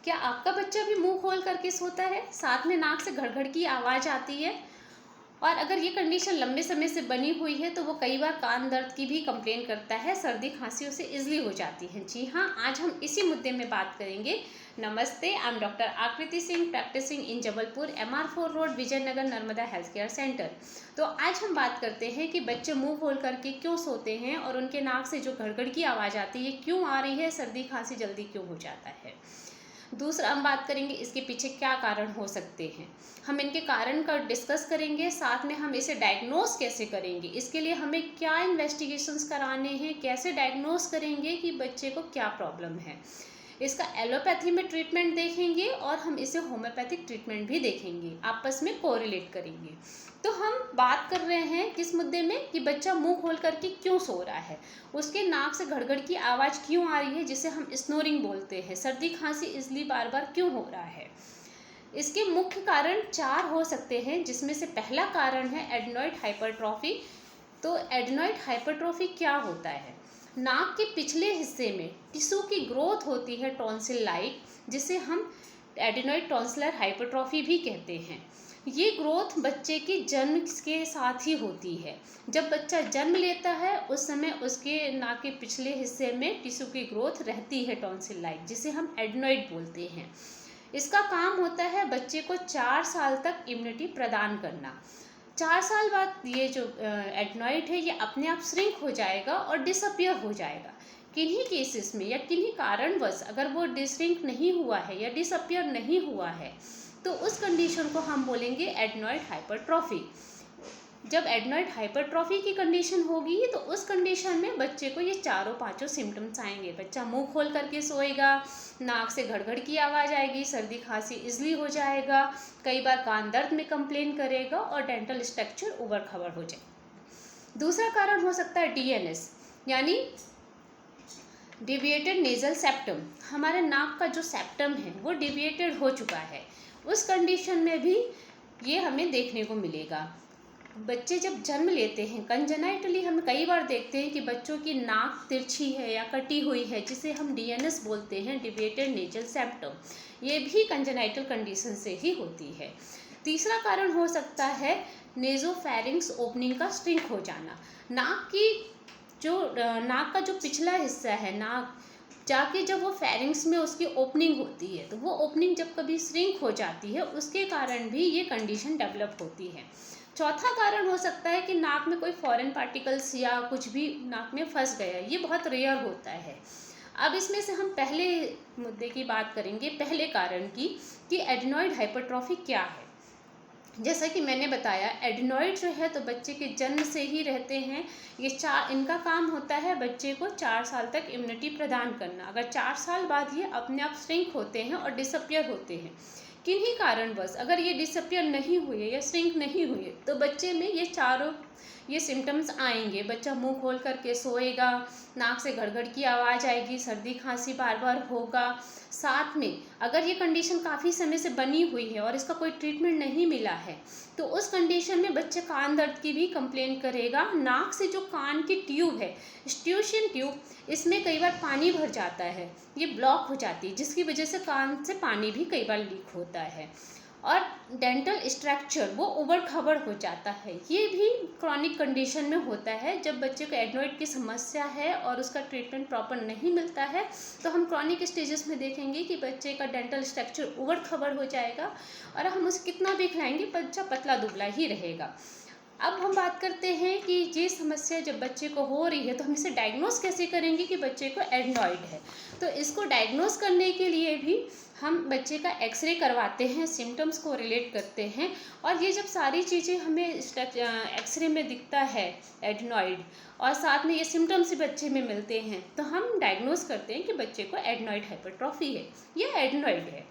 क्या आपका बच्चा भी मुंह खोल करके सोता है, साथ में नाक से घड़-घड़ की आवाज़ आती है? और अगर ये कंडीशन लंबे समय से बनी हुई है तो वो कई बार कान दर्द की भी कंप्लेन करता है, सर्दी खांसी उसे ईजिली हो जाती है। जी हाँ, आज हम इसी मुद्दे में बात करेंगे। नमस्ते, आई am doctor Akriti Singh, practising in Jabalpur, MR4 road, Vijaynagar, Narmada health care centre. तो आज हम बात करते हैं कि बच्चे मुंह खोल करके क्यों सोते हैं और उनके नाक से जो घड़घड़ की आवाज़ आती है क्यों आ रही है, सर्दी खांसी जल्दी क्यों हो जाता है। दूसरा हम बात करेंगे इसके पीछे क्या कारण हो सकते हैं। हम इनके कारण का डिस्कस करेंगे, साथ में हम इसे डायग्नोस कैसे करेंगे, इसके लिए हमें क्या इन्वेस्टिगेशंस कराने हैं, कैसे डायग्नोस करेंगे कि बच्चे को क्या प्रॉब्लम है। इसका एलोपैथी में ट्रीटमेंट देखेंगे और हम इसे होम्योपैथिक ट्रीटमेंट भी देखेंगे, आपस में कोरिलेट करेंगे। तो हम बात कर रहे हैं किस मुद्दे में कि बच्चा मुंह खोल करके क्यों सो रहा है, उसके नाक से घड़घड़ की आवाज़ क्यों आ रही है जिसे हम स्नोरिंग बोलते हैं, सर्दी खांसी इसलिए बार बार क्यों हो रहा है। इसके मुख्य कारण 4 हो सकते हैं, जिसमें से पहला कारण है एडेनॉइड हाइपरट्रॉफी। तो एडेनॉइड हाइपरट्रॉफी क्या होता है? नाक के पिछले हिस्से में टिश्यू की ग्रोथ होती है टॉन्सिल लाइक, जिसे हम एडेनॉइड टॉन्सिलर हाइपरट्रॉफी भी कहते हैं। ये ग्रोथ बच्चे की जन्म के साथ ही होती है। जब बच्चा जन्म लेता है उस समय उसके नाक के पिछले हिस्से में टिश्यू की ग्रोथ रहती है टॉन्सिल लाइक, जिसे हम एडेनॉइड बोलते हैं। इसका काम होता है बच्चे को 4 साल तक इम्यूनिटी प्रदान करना। 4 साल बाद ये जो एडेनॉइड है ये अपने आप श्रिंक हो जाएगा और डिसअपियर हो जाएगा। किन्हीं केसेस में या किन्हीं कारणवश अगर वो डिसरिंक नहीं हुआ है या डिसअपियर नहीं हुआ है तो उस कंडीशन को हम बोलेंगे एडेनॉइड हाइपरट्रॉफी। जब एडेनॉइड हाइपरट्रॉफी की कंडीशन होगी तो उस कंडीशन में बच्चे को ये चारों पांचों सिम्टम्स आएंगे। बच्चा मुंह खोल करके सोएगा, नाक से घड़घड़ की आवाज़ आएगी, सर्दी खांसी इजली हो जाएगा, कई बार कान दर्द में कंप्लेन करेगा और डेंटल स्ट्रक्चर उबड़ खबड़ हो जाए। दूसरा कारण हो सकता है DNS यानी डिविएटेड नेजल सेप्टम। हमारे नाक का जो सेप्टम है वो डिविएटेड हो चुका है, उस कंडीशन में भी ये हमें देखने को मिलेगा। बच्चे जब जन्म लेते हैं कंजेनाइटली हम कई बार देखते हैं कि बच्चों की नाक तिरछी है या कटी हुई है, जिसे हम DNS बोलते हैं, डिविएटेड नेजल सेप्टम। ये भी कंजेनाइटल कंडीशन से ही होती है। तीसरा कारण हो सकता है नेजोफेरिंक्स ओपनिंग का श्रिंक हो जाना। नाक का जो पिछला हिस्सा है, नाक जाके जब वो फेरिंग्स में उसकी ओपनिंग होती है तो वो ओपनिंग जब कभी श्रिंक हो जाती है उसके कारण भी ये कंडीशन डेवलप होती है। चौथा कारण हो सकता है कि नाक में कोई फॉरेन पार्टिकल्स या कुछ भी नाक में फंस गया, ये बहुत रेयर होता है। अब इसमें से हम पहले मुद्दे की बात करेंगे, पहले कारण की, कि एडेनॉइड हाइपरट्रॉफी क्या है। जैसा कि मैंने बताया एडेनॉइड जो है तो बच्चे के जन्म से ही रहते हैं। इनका काम होता है बच्चे को 4 साल तक इम्यूनिटी प्रदान करना। अगर 4 साल बाद ये अपने आप श्रिंक होते हैं और डिसअपियर होते हैं, किन्हीं कारणवश अगर ये डिसअपियर नहीं हुए या श्रिंक नहीं हुए तो बच्चे में ये सिम्टम्स आएंगे। बच्चा मुंह खोल करके सोएगा, नाक से घड़घड़ की आवाज़ आएगी, सर्दी खांसी बार बार होगा। साथ में अगर ये कंडीशन काफ़ी समय से बनी हुई है और इसका कोई ट्रीटमेंट नहीं मिला है तो उस कंडीशन में बच्चे कान दर्द की भी कंप्लेन करेगा। नाक से जो कान की ट्यूब है, स्ट्यूशियन ट्यूब, इसमें कई बार पानी भर जाता है, ये ब्लॉक हो जाती है, जिसकी वजह से कान से पानी भी कई बार लीक होता है और डेंटल स्ट्रक्चर वो उबड़ खबड़ हो जाता है। ये भी क्रॉनिक कंडीशन में होता है। जब बच्चे को एडेनॉइड की समस्या है और उसका ट्रीटमेंट प्रॉपर नहीं मिलता है तो हम क्रॉनिक स्टेजेस में देखेंगे कि बच्चे का डेंटल स्ट्रक्चर उबड़ खबड़ हो जाएगा और हम उसे कितना भी खिलाएंगे बच्चा पतला दुबला ही रहेगा। अब हम बात करते हैं कि ये समस्या जब बच्चे को हो रही है तो हम इसे डायग्नोस कैसे करेंगे कि बच्चे को एडेनॉइड है। तो इसको डायग्नोस करने के लिए भी हम बच्चे का एक्सरे करवाते हैं, सिम्टम्स को रिलेट करते हैं और ये जब सारी चीज़ें हमें एक्सरे में दिखता है एडेनॉइड और साथ में ये सिम्टम्स भी बच्चे में मिलते हैं तो हम डायग्नोस करते हैं कि बच्चे को एडेनॉइड हाइपरट्रॉफी है या एडेनॉइड है।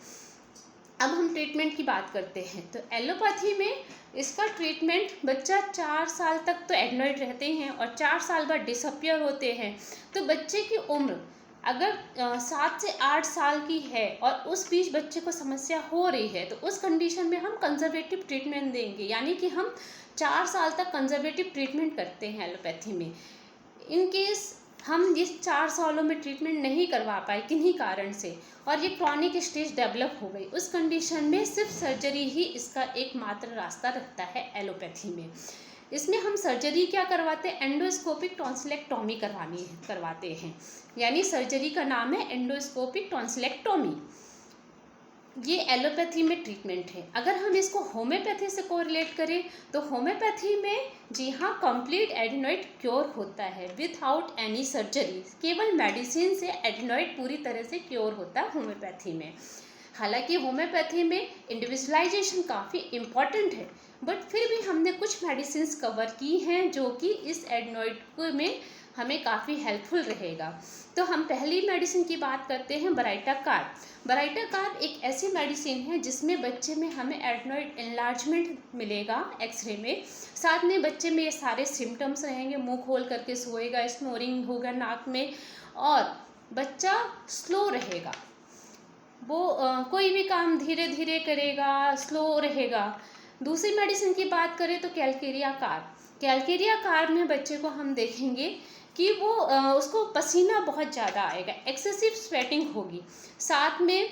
अब हम ट्रीटमेंट की बात करते हैं तो एलोपैथी में इसका ट्रीटमेंट, बच्चा 4 साल तक तो एडेनॉइड रहते हैं और 4 साल बाद डिसअपियर होते हैं। तो बच्चे की उम्र अगर 7 से 8 साल की है और उस बीच बच्चे को समस्या हो रही है तो उस कंडीशन में हम कंजर्वेटिव ट्रीटमेंट देंगे, यानी कि हम 4 साल तक कंजर्वेटिव ट्रीटमेंट करते हैं एलोपैथी में। इन केस हम इस 4 सालों में ट्रीटमेंट नहीं करवा पाए किन्हीं कारण से, और ये क्रॉनिक स्टेज डेवलप हो गई, उस कंडीशन में सिर्फ सर्जरी ही इसका एकमात्र रास्ता रहता है एलोपैथी में। इसमें हम सर्जरी क्या करवाते हैं, एंडोस्कोपिक टॉन्सिलेक्टोमी करवाते हैं। यानी सर्जरी का नाम है एंडोस्कोपिक टॉन्सिलेक्टोमी। ये एलोपैथी में ट्रीटमेंट है। अगर हम इसको होम्योपैथी से कोरिलेट करें तो होम्योपैथी में जी हाँ कंप्लीट एडिनॉइड क्योर होता है विदाउट एनी सर्जरी। केवल मेडिसिन से एडिनॉइड पूरी तरह से क्योर होता है होम्योपैथी में। हालांकि होम्योपैथी में इंडिविजुअलाइजेशन काफ़ी इम्पॉर्टेंट है, बट फिर भी हमने कुछ मेडिसिन कवर की हैं जो कि इस एडिनॉइड में हमें काफ़ी हेल्पफुल रहेगा। तो हम पहली मेडिसिन की बात करते हैं ब्राइटाकार्ब। ब्राइटाकार्ब एक ऐसी मेडिसिन है जिसमें बच्चे में हमें एडिनॉइड एनलार्जमेंट मिलेगा एक्सरे में, साथ में बच्चे में ये सारे सिम्टम्स रहेंगे, मुंह खोल करके सोएगा, स्नोरिंग होगा नाक में, और बच्चा स्लो रहेगा, वो कोई भी काम धीरे धीरे करेगा, स्लो रहेगा। दूसरी मेडिसिन की बात करें तो कैलकेरिया कार्ब। कैलकेरिया कार्ब में बच्चे को हम देखेंगे कि वो उसको पसीना बहुत ज़्यादा आएगा, एक्सेसिव स्वेटिंग होगी, साथ में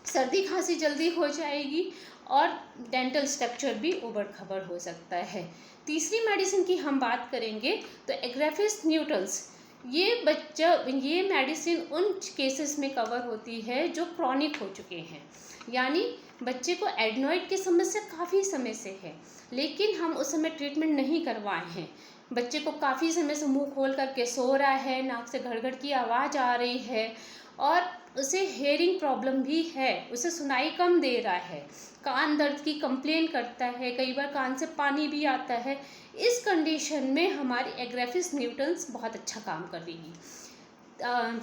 सर्दी खांसी जल्दी हो जाएगी, और डेंटल स्ट्रक्चर भी उबड़ खबड़ हो सकता है। तीसरी मेडिसिन की हम बात करेंगे तो एग्रेफिस न्यूटल्स। ये मेडिसिन उन केसेस में कवर होती है जो क्रॉनिक हो चुके हैं, यानी बच्चे को एडनॉइड की समस्या काफ़ी समय से है, लेकिन हम उस समय ट्रीटमेंट नहीं करवाए हैं। बच्चे को काफ़ी समय से मुंह खोल करके सो रहा है, नाक से घड़ घड़ की आवाज़ आ रही है, और उसे हेयरिंग प्रॉब्लम भी है, उसे सुनाई कम दे रहा है, कान दर्द की कंप्लेन करता है, कई बार कान से पानी भी आता है। इस कंडीशन में हमारी एग्रेफिस न्यूटल्स बहुत अच्छा काम करेगी।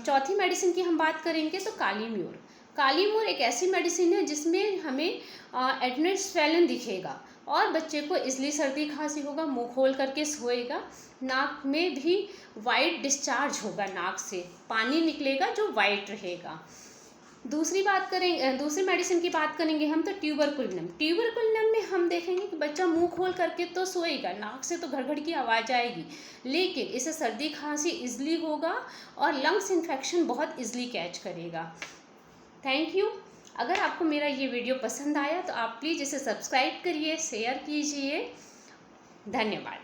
चौथी मेडिसिन की हम बात करेंगे तो कालीम्यूर। कालीम्यूर एक ऐसी मेडिसिन है जिसमें हमें एडनॉइड स्वेलन दिखेगा, और बच्चे को इसलिए सर्दी खांसी होगा, मुंह खोल करके सोएगा, नाक में भी वाइट डिस्चार्ज होगा, नाक से पानी निकलेगा जो वाइट रहेगा। दूसरी मेडिसिन की बात करेंगे हम तो ट्यूबरकुलिनम। ट्यूबरकुलिनम में हम देखेंगे कि बच्चा मुंह खोल करके तो सोएगा, नाक से तो घड़ की आवाज़ आएगी, लेकिन इसे सर्दी खांसी इजली होगा, और लंग्स इन्फेक्शन बहुत इजली कैच करेगा। Thank you. अगर आपको मेरा ये वीडियो पसंद आया तो आप प्लीज़ इसे सब्सक्राइब करिए, शेयर कीजिए। धन्यवाद।